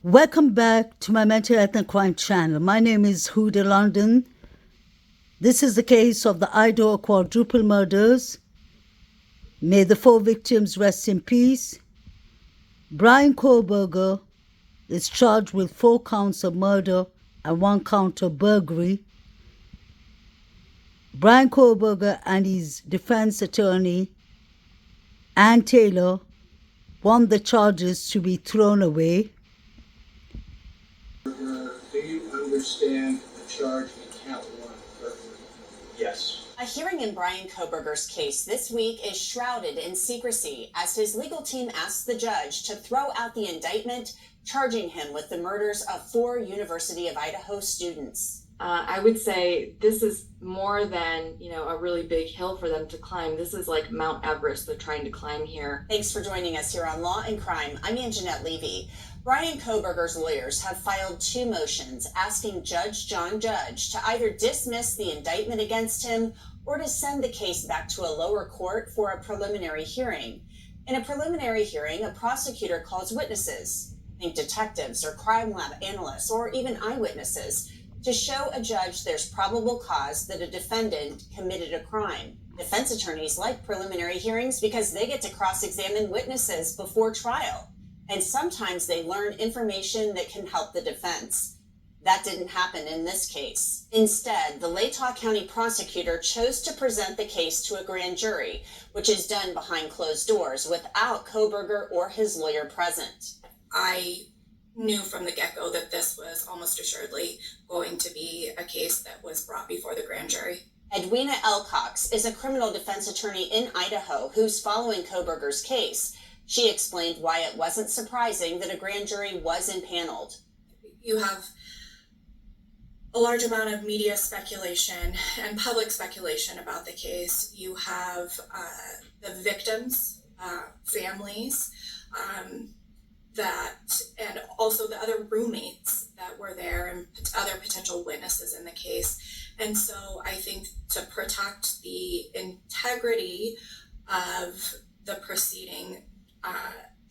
Welcome back to my mental health and crime channel. My name is Huda London. This is the case of the Idaho quadruple murders. May the 4 victims rest in peace. Brian Kohlberger is charged with 4 counts of murder and 1 count of burglary. Brian Kohlberger and his defense attorney, Ann Taylor, want the charges to be thrown away. Do you understand the charge in count 1 burglary? Yes. A hearing in Brian Kohlberger's case this week is shrouded in secrecy as his legal team asks the judge to throw out the indictment, charging him with the murders of 4 University of Idaho students. I would say this is more than, a really big hill for them to climb. This is like Mount Everest they're trying to climb here. Thanks for joining us here on Law and Crime. I'm Anjanette Levy. Brian Kohlberger's lawyers have filed 2 motions asking Judge John Judge to either dismiss the indictment against him or to send the case back to a lower court for a preliminary hearing. In a preliminary hearing, a prosecutor calls witnesses, think detectives or crime lab analysts or even eyewitnesses, to show a judge there's probable cause that a defendant committed a crime. Defense attorneys like preliminary hearings because they get to cross-examine witnesses before trial. And sometimes they learn information that can help the defense. That didn't happen in this case. Instead, the Latah County prosecutor chose to present the case to a grand jury, which is done behind closed doors without Kohlberger or his lawyer present. I knew from the get-go that this was almost assuredly going to be a case that was brought before the grand jury. Edwina Elcox is a criminal defense attorney in Idaho who's following Kohlberger's case. She explained why it wasn't surprising that a grand jury was impaneled. You have a large amount of media speculation and public speculation about the case. You have the victims' families, and also the other roommates that were there and other potential witnesses in the case. And so I think to protect the integrity of the proceeding,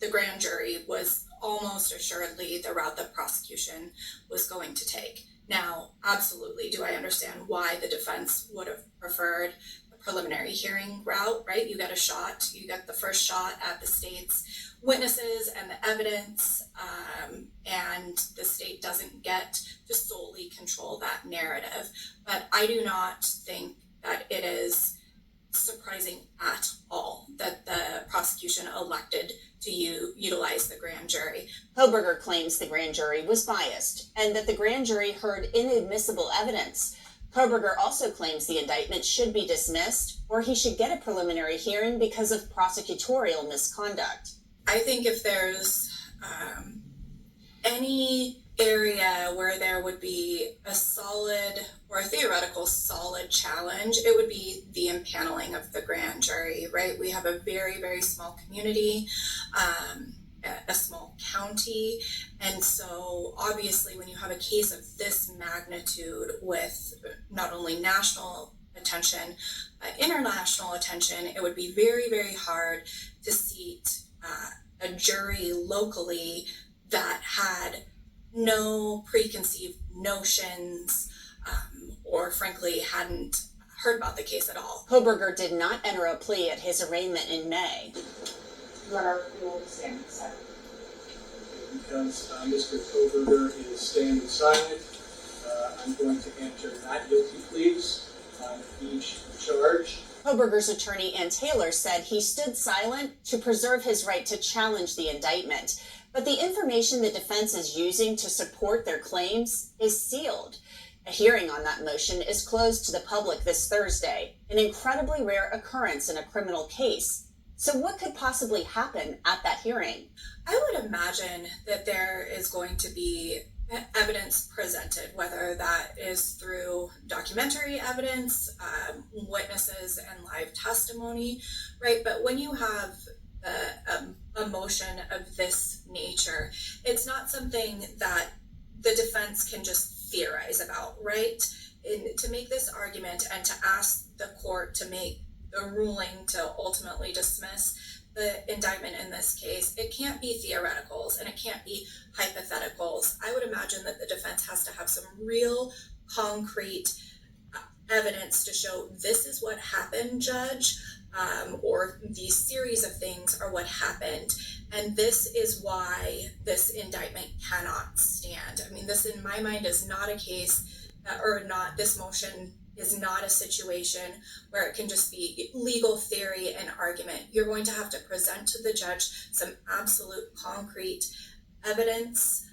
the grand jury was almost assuredly the route the prosecution was going to take. Now, absolutely, do I understand why the defense would have preferred a preliminary hearing route, right? You get a shot, you get the first shot at the state's witnesses and the evidence, and the state doesn't get to solely control that narrative. But I do not think that it is surprising at all that the prosecution elected to utilize the grand jury. Kohlberger claims the grand jury was biased and that the grand jury heard inadmissible evidence. Kohlberger also claims the indictment should be dismissed or he should get a preliminary hearing because of prosecutorial misconduct. I think if there's any area where there would be a solid or a theoretical solid challenge, it would be the impaneling of the grand jury, right? We have a very, very small community, a small county. And so obviously when you have a case of this magnitude with not only national attention, international attention, it would be very, very hard to seat a jury locally that had no preconceived notions or frankly hadn't heard about the case at all. Kohlberger did not enter a plea at his arraignment in May. Your rule stands aside. Because Mr. Kohlberger is standing silent, I'm going to enter not guilty pleas on each charge. Kohlberger's attorney Ann Taylor said he stood silent to preserve his right to challenge the indictment. But the information the defense is using to support their claims is sealed. A hearing on that motion is closed to the public this Thursday, an incredibly rare occurrence in a criminal case. So what could possibly happen at that hearing? I would imagine that there is going to be evidence presented, whether that is through documentary evidence, witnesses and live testimony, right? But when you have a motion of this nature, it's not something that the defense can just theorize about, right? To make this argument and to ask the court to make the ruling to ultimately dismiss the indictment in this case, it can't be theoreticals and it can't be hypotheticals. I would imagine that the defense has to have some real concrete evidence to show this is what happened, Judge, or these series of things are what happened. And this is why this indictment cannot stand. I mean, this in my mind is not a case this motion is not a situation where it can just be legal theory and argument. You're going to have to present to the judge some absolute concrete evidence,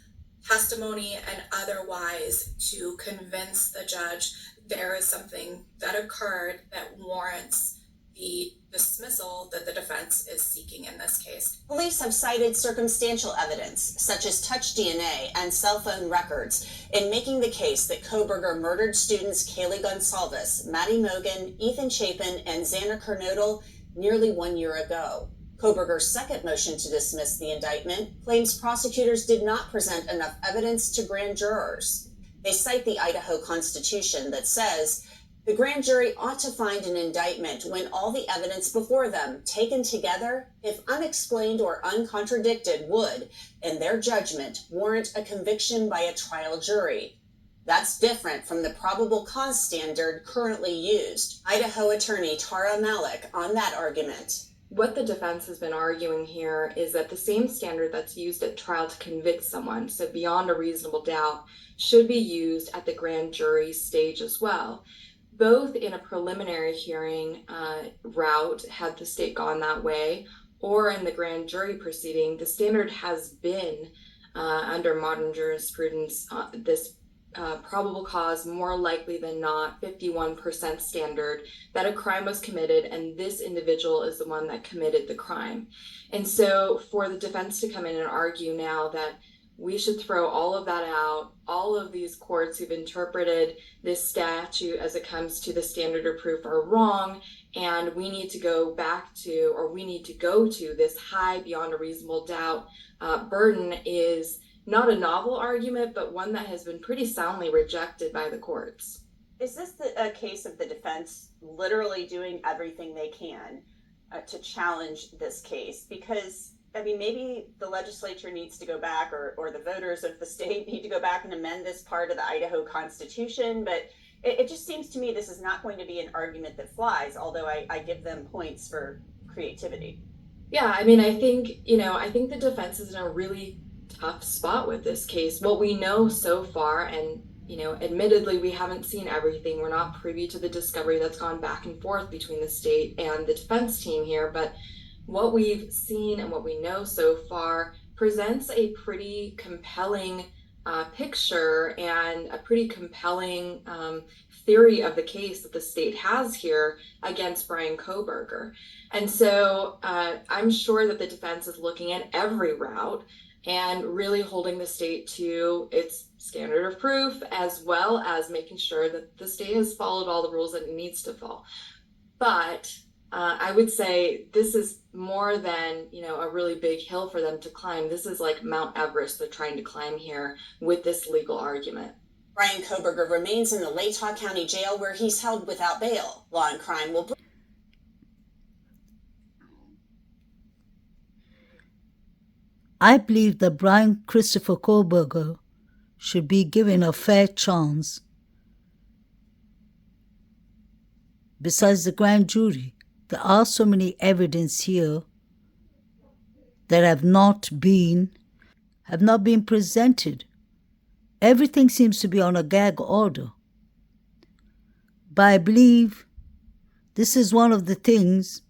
testimony, and otherwise to convince the judge there is something that occurred that warrants the dismissal that the defense is seeking in this case. Police have cited circumstantial evidence, such as touch DNA and cell phone records, in making the case that Kohberger murdered students Kaylee Gonsalves, Maddie Mogan, Ethan Chapin, and Xander Kernodle nearly 1 year ago. Kohberger's second motion to dismiss the indictment claims prosecutors did not present enough evidence to grand jurors. They cite the Idaho Constitution that says the grand jury ought to find an indictment when all the evidence before them, taken together, if unexplained or uncontradicted, would, in their judgment, warrant a conviction by a trial jury. That's different from the probable cause standard currently used. Idaho attorney Tara Malik on that argument. What the defense has been arguing here is that the same standard that's used at trial to convict someone, so beyond a reasonable doubt, should be used at the grand jury stage as well. Both in a preliminary hearing route, had the state gone that way, or in the grand jury proceeding, the standard has been, under modern jurisprudence, this probable cause, more likely than not, 51% standard, that a crime was committed and this individual is the one that committed the crime. And so for the defense to come in and argue now that we should throw all of that out, all of these courts who've interpreted this statute as it comes to the standard of proof are wrong, and we need to go back to, or we need to go to this high beyond a reasonable doubt burden is not a novel argument, but one that has been pretty soundly rejected by the courts. Is this a case of the defense literally doing everything they can to challenge this case? Because, I mean, maybe the legislature needs to go back, or the voters of the state need to go back and amend this part of the Idaho Constitution, but it just seems to me this is not going to be an argument that flies, although I give them points for creativity. Yeah, I mean, I think the defense is in a really tough spot with this case. What we know so far, and admittedly we haven't seen everything, we're not privy to the discovery that's gone back and forth between the state and the defense team here, but what we've seen and what we know so far presents a pretty compelling picture and a pretty compelling theory of the case that the state has here against Bryan Kohberger. And so I'm sure that the defense is looking at every route and really holding the state to its standard of proof, as well as making sure that the state has followed all the rules that it needs to follow. But I would say this is more than, a really big hill for them to climb. This is like Mount Everest they're trying to climb here with this legal argument. Bryan Kohberger remains in the Latah County Jail, where he's held without bail. Law and Crime will... I believe that Bryan Christopher Kohberger should be given a fair chance. Besides the grand jury, there are so many evidence here that have not been presented. Everything seems to be on a gag order. But I believe this is one of the things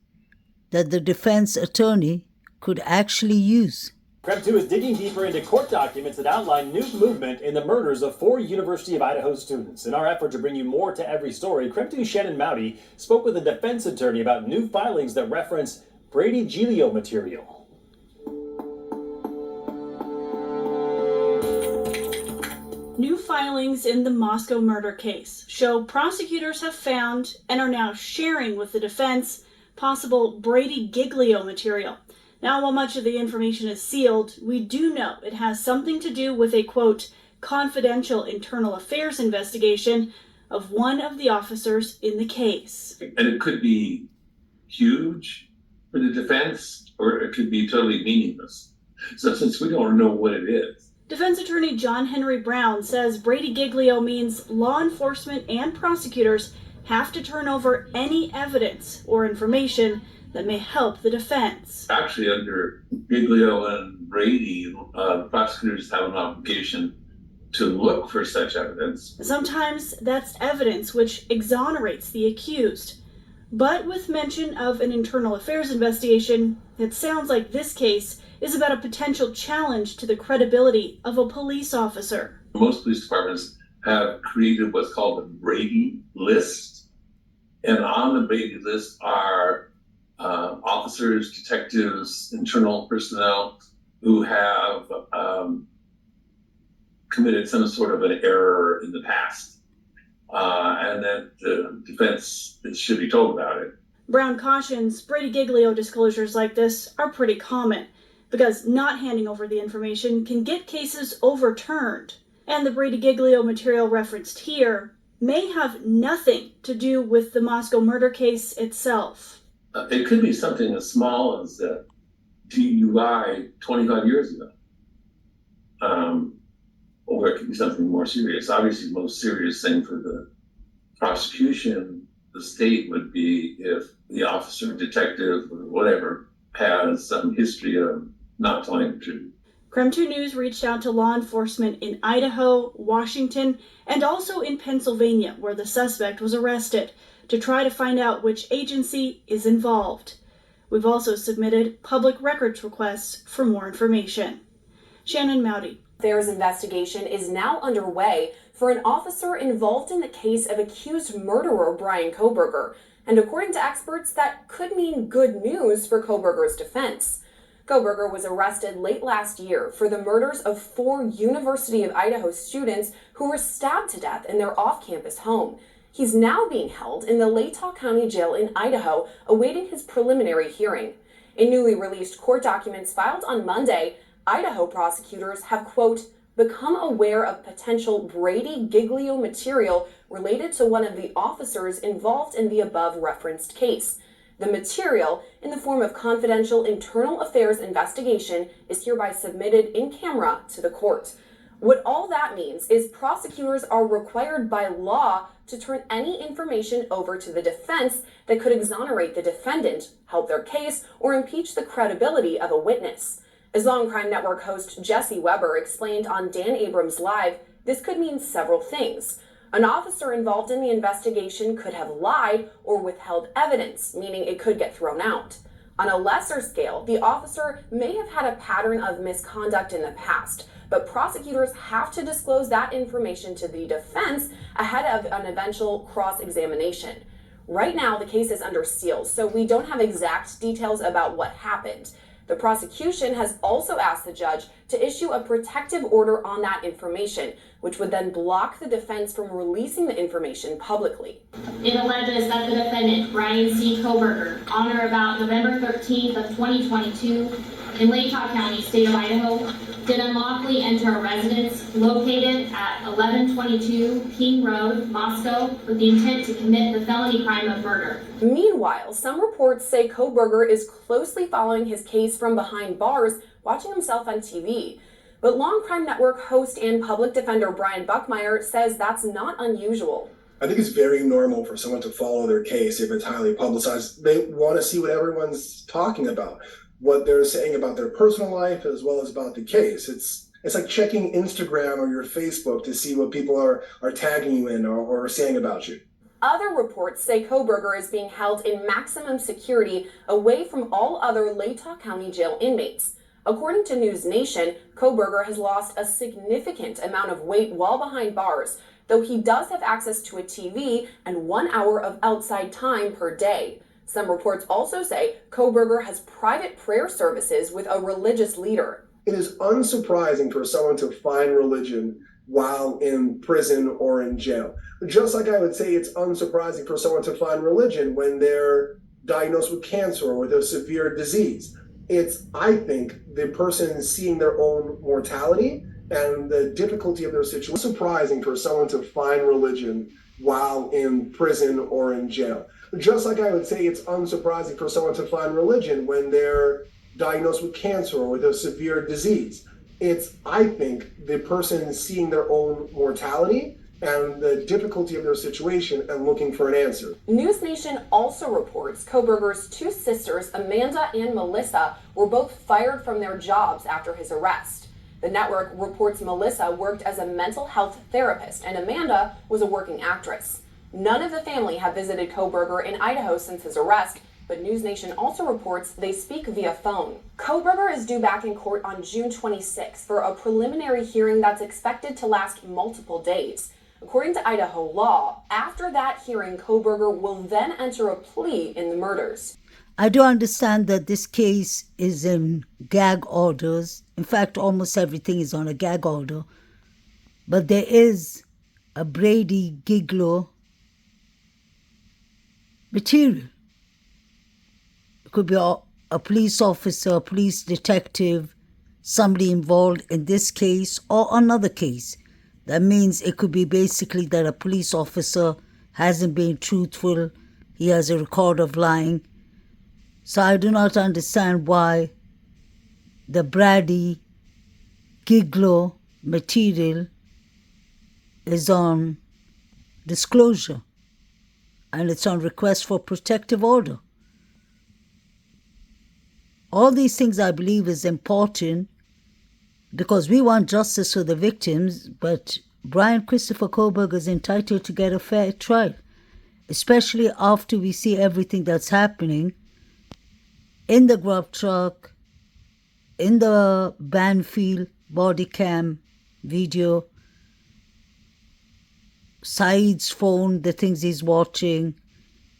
that the defense attorney could actually use. Creme 2 is digging deeper into court documents that outline new movement in the murders of 4 University of Idaho students. In our effort to bring you more to every story, Creme 2's Shannon Mowdy spoke with a defense attorney about new filings that reference Brady-Giglio material. New filings in the Moscow murder case show prosecutors have found and are now sharing with the defense possible Brady-Giglio material. Now, while much of the information is sealed, we do know it has something to do with a, quote, confidential internal affairs investigation of one of the officers in the case. And it could be huge for the defense. or it could be totally meaningless. So since we don't know what it is. Defense attorney John Henry Brown says Brady-Giglio means law enforcement and prosecutors have to turn over any evidence or information that may help the defense. Actually, under Giglio and Brady, prosecutors have an obligation to look for such evidence. Sometimes that's evidence which exonerates the accused. But with mention of an internal affairs investigation, it sounds like this case is about a potential challenge to the credibility of a police officer. Most police departments have created what's called a Brady list. And on the Brady list are officers, detectives, internal personnel who have committed some sort of an error in the past. And that the defense should be told about it. Brown cautions Brady-Giglio disclosures like this are pretty common because not handing over the information can get cases overturned. And the Brady-Giglio material referenced here may have nothing to do with the Moscow murder case itself. It could be something as small as a DUI 25 years ago. Or it could be something more serious. Obviously, the most serious thing for the prosecution, the state, would be if the officer, detective, or whatever, has some history of not telling the truth. Crime 2 News reached out to law enforcement in Idaho, Washington, and also in Pennsylvania, where the suspect was arrested, to try to find out which agency is involved. We've also submitted public records requests for more information. Shannon Mowdy. Affairs investigation is now underway for an officer involved in the case of accused murderer Bryan Kohberger. And according to experts, that could mean good news for Kohberger's defense. Kohberger was arrested late last year for the murders of 4 University of Idaho students who were stabbed to death in their off-campus home. He's now being held in the Latah County Jail in Idaho, awaiting his preliminary hearing. In newly released court documents filed on Monday, Idaho prosecutors have, quote, become aware of potential Brady-Giglio material related to one of the officers involved in the above-referenced case. The material, in the form of confidential internal affairs investigation, is hereby submitted in camera to the court. What all that means is prosecutors are required by law to turn any information over to the defense that could exonerate the defendant, help their case, or impeach the credibility of a witness. As Law and Crime Network host Jesse Weber explained on Dan Abrams Live, this could mean several things. An officer involved in the investigation could have lied or withheld evidence, meaning it could get thrown out. On a lesser scale, the officer may have had a pattern of misconduct in the past, but prosecutors have to disclose that information to the defense ahead of an eventual cross-examination. Right now, the case is under seal, so we don't have exact details about what happened. The prosecution has also asked the judge to issue a protective order on that information, which would then block the defense from releasing the information publicly. It alleges that the defendant, Bryan C. Kohberger, on or about November 13th of 2022, in Latah County, state of Idaho, did unlawfully enter a residence located at 1122 King Road, Moscow, with the intent to commit the felony crime of murder. Meanwhile, some reports say Kohberger is closely following his case from behind bars, watching himself on TV. But Law and Crime Network host and public defender Brian Buckmeyer says that's not unusual. I think it's very normal for someone to follow their case if it's highly publicized. They want to see what everyone's talking about, what they're saying about their personal life as well as about the case. It's like checking Instagram or your Facebook to see what people are tagging you in or saying about you. Other reports say Kohberger is being held in maximum security away from all other Latah County Jail inmates. According to News Nation, Kohberger has lost a significant amount of weight while behind bars, though he does have access to a TV and 1 hour of outside time per day. Some reports also say Kohberger has private prayer services with a religious leader. It is unsurprising for someone to find religion while in prison or in jail. Just like I would say it's unsurprising for someone to find religion when they're diagnosed with cancer or with a severe disease. It's, I think, the person seeing their own mortality and the difficulty of their situation. Surprising for someone to find religion while in prison or in jail. Just like I would say it's unsurprising for someone to find religion when they're diagnosed with cancer or with a severe disease. It's, I think, the person seeing their own mortality and the difficulty of their situation and looking for an answer. News Nation also reports Kohberger's two sisters, Amanda and Melissa, were both fired from their jobs after his arrest. The network reports Melissa worked as a mental health therapist and Amanda was a working actress. None of the family have visited Kohberger in Idaho since his arrest, but News Nation also reports they speak via phone. Kohberger is due back in court on June 26 for a preliminary hearing that's expected to last multiple days. According to Idaho law, after that hearing, Kohberger will then enter a plea in the murders. I do understand that this case is in gag orders. In fact, almost everything is on a gag order. But there is a Brady-Giglio material. It could be a police officer, a police detective, somebody involved in this case or another case. That means it could be basically that a police officer hasn't been truthful, he has a record of lying. So I do not understand why the Brady-Giglio material is on disclosure and it's on request for protective order. All these things I believe is important because we want justice for the victims, but Brian Christopher Kohberger is entitled to get a fair trial, especially after we see everything that's happening in the grub truck, in the Banfield body cam video, Saeed's phone, the things he's watching,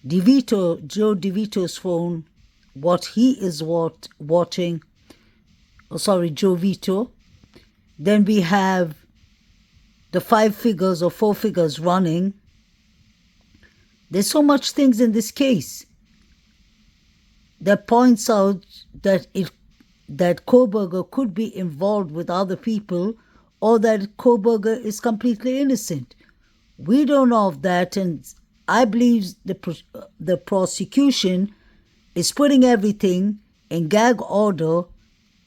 Joe DeVito's phone, what he is watching, Joe Vito. Then we have the 5 figures or 4 figures running. There's so much things in this case that points out that Kohberger could be involved with other people or that Kohberger is completely innocent. We don't know of that, and I believe the prosecution is putting everything in gag order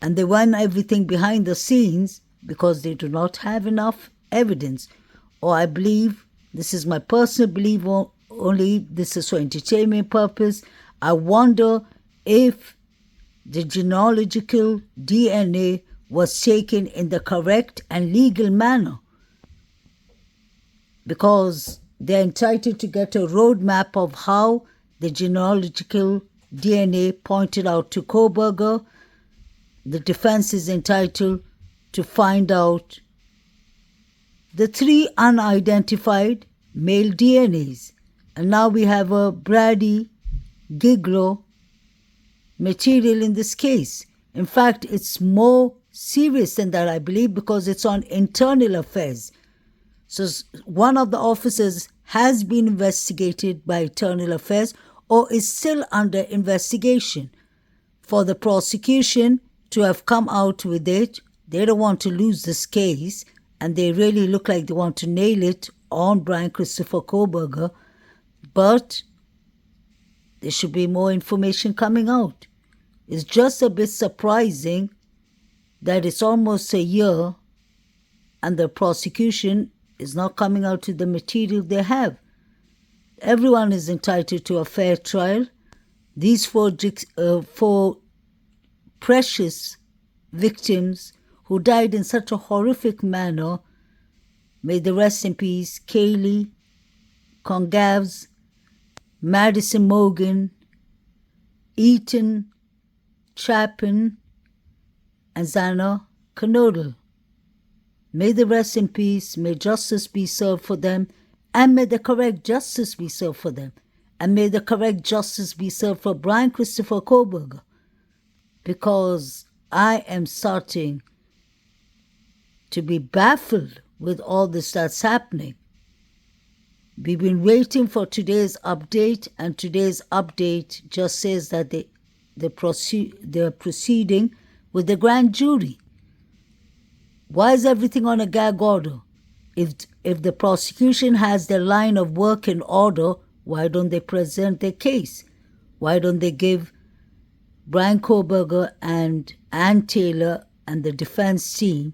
and they run everything behind the scenes because they do not have enough evidence. Or I believe, this is my personal belief only, this is for entertainment purpose, I wonder if the genealogical DNA was taken in the correct and legal manner, because they're entitled to get a roadmap of how the genealogical DNA pointed out to Kohberger. The defense is entitled to find out the 3 unidentified male DNAs. And now we have a Brady-Giglio material in this case. In fact, it's more serious than that, I believe, because it's on internal affairs. So one of the officers has been investigated by internal affairs or is still under investigation. For the prosecution to have come out with it, they don't want to lose this case, and they really look like they want to nail it on Brian Christopher Kohberger, but there should be more information coming out. It's just a bit surprising that it's almost a year and the prosecution is not coming out with the material they have. Everyone is entitled to a fair trial. These four precious victims who died in such a horrific manner, may they rest in peace, Kaylee Congavs, Madison Morgan, Eaton Chapin, and Zana Knodel. May they rest in peace, may justice be served for them, and may the correct justice be served for them, and may the correct justice be served for Brian Christopher Kohberger, because I am starting to be baffled with all this that's happening. We've been waiting for today's update, and today's update just says that they're proceeding with the grand jury. Why is everything on a gag order? If the prosecution has their line of work in order, why don't they present their case? Why don't they give Brian Kohberger and Ann Taylor and the defense team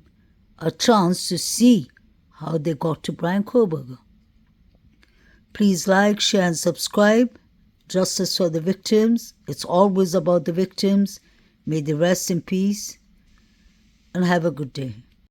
a chance to see how they got to Brian Kohberger. Please like, share, and subscribe. Justice for the victims. It's always about the victims. May they rest in peace. And have a good day.